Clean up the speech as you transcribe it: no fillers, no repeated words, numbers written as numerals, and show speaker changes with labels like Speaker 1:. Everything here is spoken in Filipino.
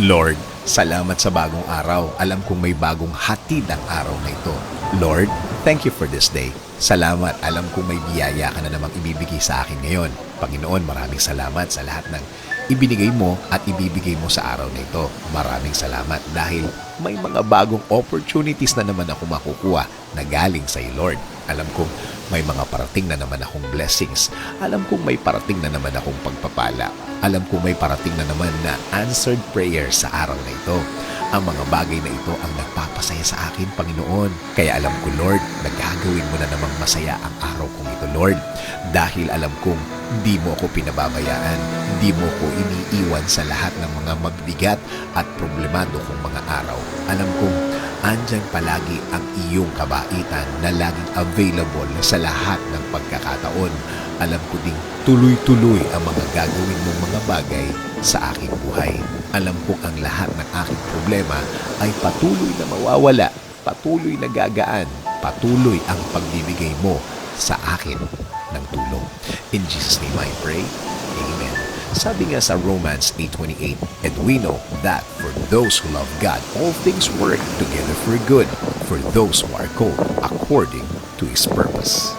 Speaker 1: Lord, salamat sa bagong araw. Alam kong may bagong hatid ang araw na ito. Lord, thank you for this day. Salamat, alam kong may biyaya ka na namang ibibigay sa akin ngayon. Panginoon, maraming salamat sa lahat ng ibinigay mo at ibibigay mo sa araw na ito. Maraming salamat dahil may mga bagong opportunities na naman ako makukuha na galing sa iyo, Lord. Alam kong may mga parating na naman akong blessings. Alam kong may parating na naman akong pagpapala. Alam kong may parating na naman na answered prayer sa araw na ito. Ang mga bagay na ito ang nagpapasaya sa akin, Panginoon. Kaya alam ko, Lord, na gagawin mo na namang masaya ang araw kong ito, Lord. Dahil alam kong di mo ako pinababayaan, di mo ko iniiwan sa lahat ng mga magbigat at problemado kong mga araw. Alam kong andyan palagi ang iyong kabaitan na laging available sa lahat ng pagkakataon. Alam ko ding tuloy-tuloy ang mga gagawin mong mga bagay sa aking buhay. Alam ko ang lahat ng aking problema ay patuloy na mawawala, patuloy na gagaan, patuloy ang pagbibigay mo sa akin ng tulong. In Jesus' name I pray. Amen. Sabi nga sa Romans 8:28, and we know that for those who love God, all things work together for good, for those who are called according to His purpose.